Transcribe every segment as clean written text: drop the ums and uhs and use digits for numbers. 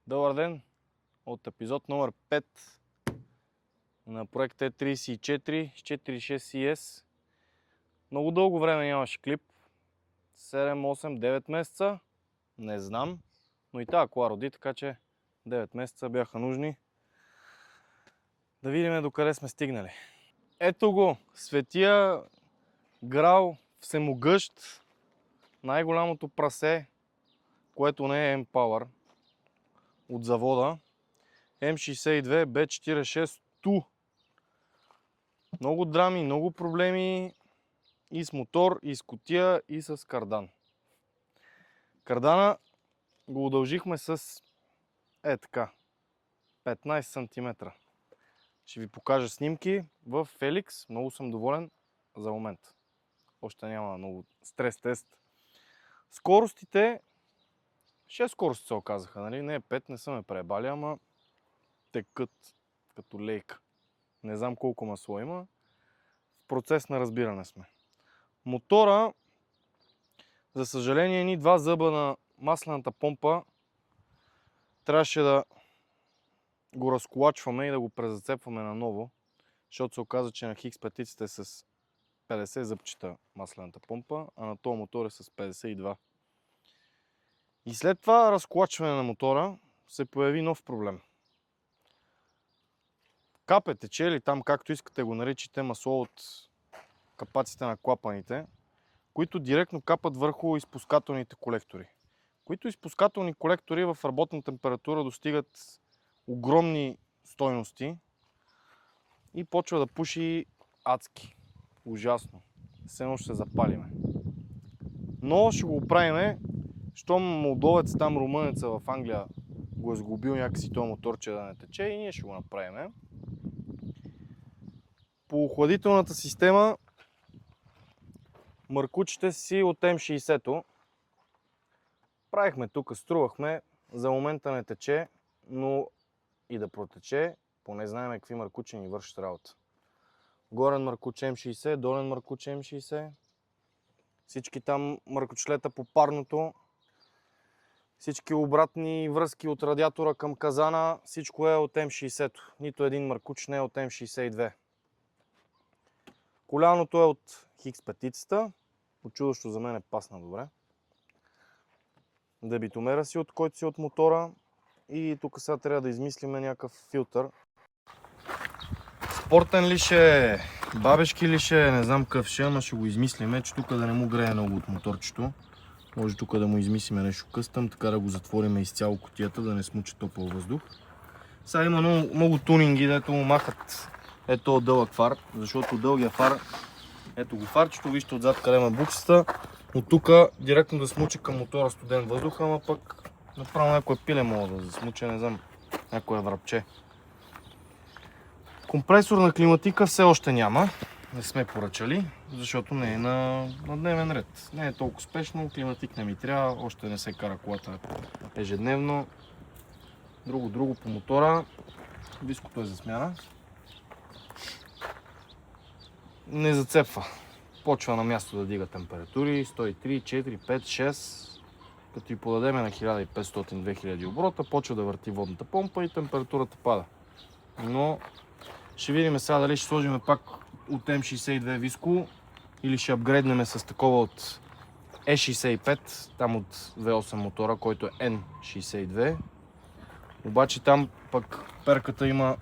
Добър ден от епизод номер 5 на проект T34 с 4.6 CS. Много дълго време нямаше клип. 7, 8, 9 месеца. Не знам. Но и тази кола роди, така че 9 месеца бяха нужни. Да видим докъде сме стигнали. Ето го, Светия Грал всемогъщ, най-голямото прасе, което не е M-Power от завода. M62 B46 TU. Много драми, много проблеми и с мотор, и с кутия, и с кардан. Кардана го удължихме с така, 15 см. Ще ви покажа снимки в Felix. Много съм доволен за момент. Още няма много стрес тест. Скоростите, 6 скорости се оказаха, нали? Не 5, не са ме пребали, ама текат като лейка. Не знам колко масло има. В процес на разбиране сме. Мотора, за съжаление, ни два зъба на маслената помпа трябваше да го разколачваме и да го презацепваме наново, защото се оказа, че на Хикс петиците е с 50 зъбчета маслената помпа, а на този мотор е с 52. И след това разколачване на мотора се появи нов проблем. Капе, тече или там, както искате го наричате, масло от капаците на клапаните, които директно капат върху изпускателните колектори. Които изпускателни колектори в работна температура достигат огромни стойности и почва да пуши адски. Ужасно. Все едно ще се запалиме. Но ще го оправиме, щом молдовец, там румънеца в Англия го е сглобил някакси този моторче да не тече, и ние ще го направим. По охладителната система мъркучите си от М60-то. Правихме тук, струвахме, за момента не тече, но и да протече, поне знаем какви мъркучи ни вършат работа. Горен мъркуч М60, долен мъркуч М60, всички там мъркучлета по парното, всички обратни връзки от радиатора към казана, всичко е от М60. Нито един мъркуч не е от М62. Коляното е от Хикс петицата, очудващо за мен е пасна добре. Дебитомера си, от който си от мотора, и тук сега трябва да измислим някакъв филтър. Спортен ли ще е, бабешки ли ще е, не знам какъв ще, ама ще го измислиме, че тук да не му грее много от моторчето. Може тук да му измислиме нещо къстъм, така да го затвориме изцяло кутията, да не смучи топъл въздух. Сега има много тунинги, дето му махат ето дълъг фар, защото дългия фар, ето го фарчето, вижте отзад къде има буксата, от тук директно да смучи към мотора студен въздух, ама пък направо някое пиле мога да засмуче, не знам, някое врабче. Компресор на климатика все още няма, не сме поръчали, защото не е на дневен ред. Не е толкова спешно, климатик не ми трябва, още не се кара колата ежедневно. Друго по мотора, диското е за смяна. Не зацепва. Почва на място да дига температури, 103, 4, 5, 6. Като и подадеме на 1500-2000 оборота, почва да върти водната помпа и температурата пада. Но ще видим сега дали ще сложим пак от М62 виско или ще апгрейднем с такова от E65, там от V8 мотора, който е N62. Обаче там пък перката има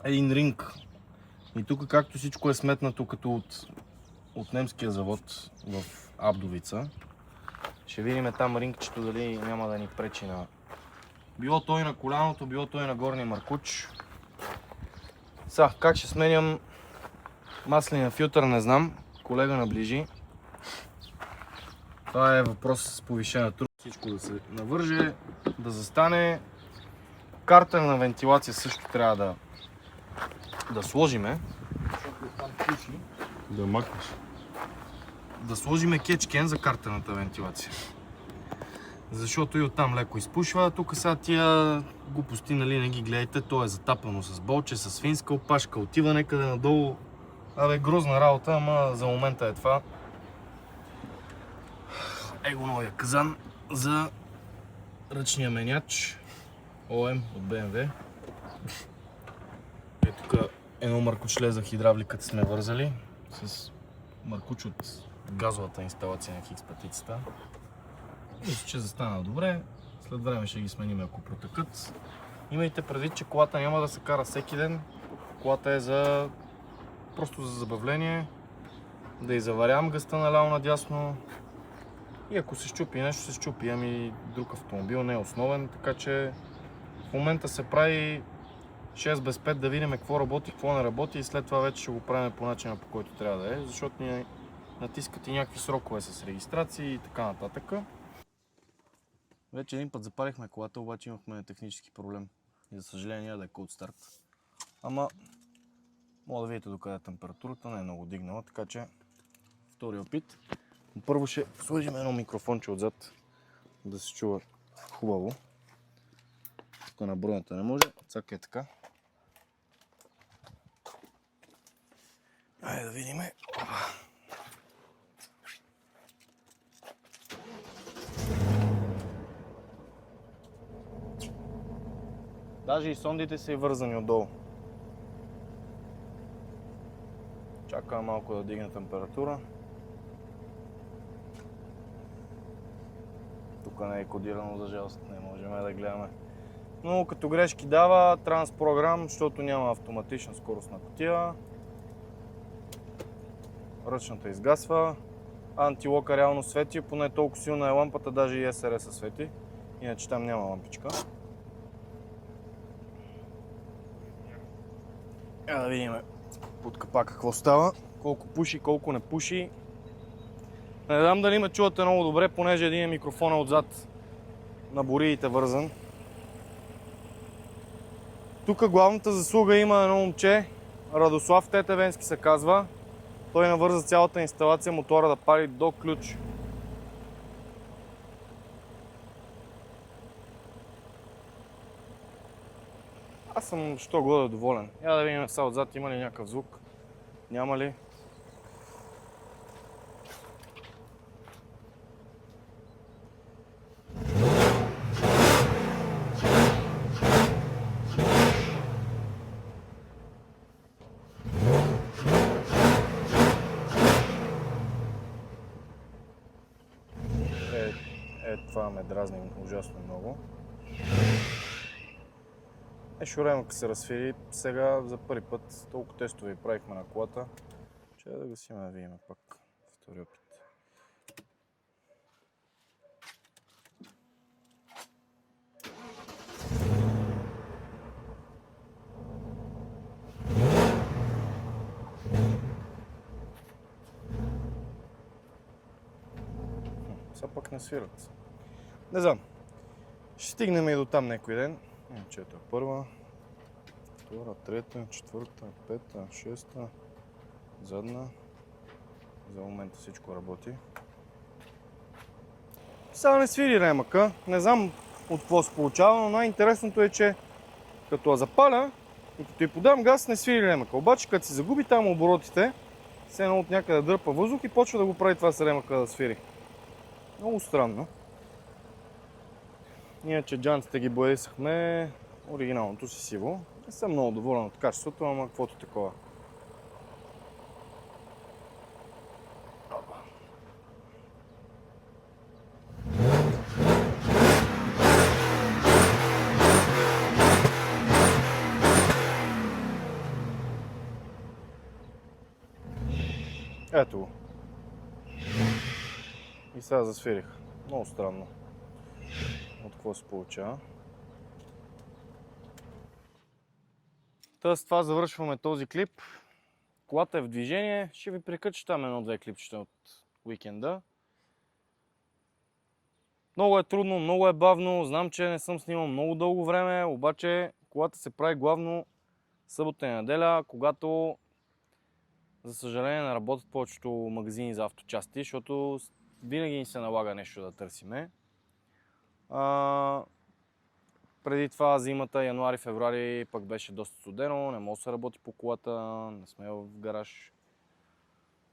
един ринг. И тук, както всичко е сметнато като от немския завод в Абдовица, ще видим там рингчето дали няма да ни пречи на било той на коляното, било той на горния маркуч. Сега, как ще сменям масления филтър, не знам. Колега наближи. Това е въпрос с повишена трудност. Всичко да се навърже, да застане. Картена вентилация също трябва да сложиме. Да махнеш. Да сложиме кетчкен за картената вентилация. Защото и оттам леко изпушва. Тук сега тия глупости, нали, не ги гледайте. То е затапано с болче, с финска опашка. Отива някъде надолу. Абе, грозна работа, ама за момента е това. Его новия казан за ръчния меняч. ОМ от BMW. Е, тук едно маркучле за хидравликата сме вързали с маркуч от газовата инсталация на X5-цата. Мисля, че застана добре. След време ще ги сменим, ако протъкат. Имайте предвид, че колата няма да се кара всеки ден. Колата е просто за забавление. Да изаварявам гъста наляво надясно. И ако се счупи нещо, се счупи. Ами друг автомобил не е основен, така че в момента се прави 6 без 5 да видим какво работи, какво не работи и след това вече ще го правим по начина, по който трябва да е, защото ни натискат и някакви срокове с регистрации и така нататък. Вече един път запалихме колата, обаче имахме технически проблем и за съжаление няма да е cold start. Ама мога да видите докъде температурата, не е много дигнала, така че втори опит. Първо ще сложим едно микрофонче отзад, да се чува хубаво. Тук на бронята не може, цака е така. Айде да видим. Даже и сондите са и вързани отдолу. Чакаме малко да дигне температура. Тук не е кодирано, за жалост, не можем да гледаме. Но като грешки дава Transprogram, защото няма автоматична скоростна кутия. Ръчната изгасва. Антилока реално свети, поне толкова силна е лампата, даже и SRS свети. Иначе там няма лампичка. Да видим под капака какво става, колко пуши, колко не пуши. Не знам дали ме чувате много добре, понеже един микрофон е отзад на бориите вързан. Тук главната заслуга има едно момче, Радослав Тетевенски се казва. Той навърза цялата инсталация, мотора да пали до ключ. Аз съм що годе доволен. Я да видим сега отзад има ли някакъв звук. Няма ли? Това ме дразни ужасно много. Шуремък се разфири сега за първи път. Толкова тестове правихме на колата, че да гасим да видим пак втори опит. Сега пък не свират. Не знам. Ще стигнем и до там някой ден. Че ето е първа, втора, трета, четвърта, пета, шеста, задна. За момента всичко работи. Сега не свири ремъка. Не знам от какво се получава, но най-интересното е, че като я запаля и като й подам газ, не свири ремъка. Обаче като си загуби там оборотите, все едно от някъде дърпа въздух и почва да го прави това с ремъка да свири. Много странно. Иначе джантите ги боядисахме оригиналното си сиво. Не съм много доволен от качеството, ама каквото такова. Ето го. И сега засвирих. Много странно. От какво се получава. С това завършваме този клип. Колата е в движение. Ще ви прикача там едно-две клипчета от уикенда. Много е трудно, много е бавно. Знам, че не съм снимал много дълго време, обаче колата се прави главно събота и неделя, когато за съжаление не работят повечето магазини за авточасти, защото винаги ни се налага нещо да търсиме. Преди това зимата, януари-февруари, пък беше доста студено, не може да се работи по колата, не сме в гараж.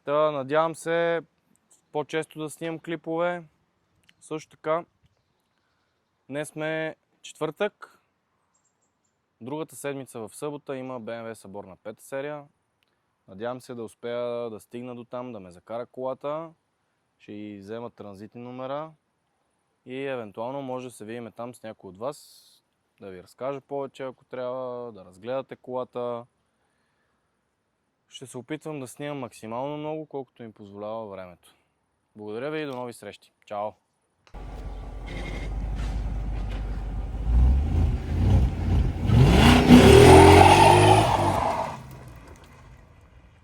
Та, надявам се по-често да снимам клипове. Също така, днес сме четвъртък, Другата седмица в събота има BMW събор на 5 серия. Надявам се да успея да стигна до там, да ме закара колата. Ще и взема транзитни номера. И евентуално може да се видим там с някой от вас, да ви разкажа повече, ако трябва, да разгледате колата. Ще се опитвам да снимам максимално много, колкото ми позволява времето. Благодаря ви и до нови срещи. Чао!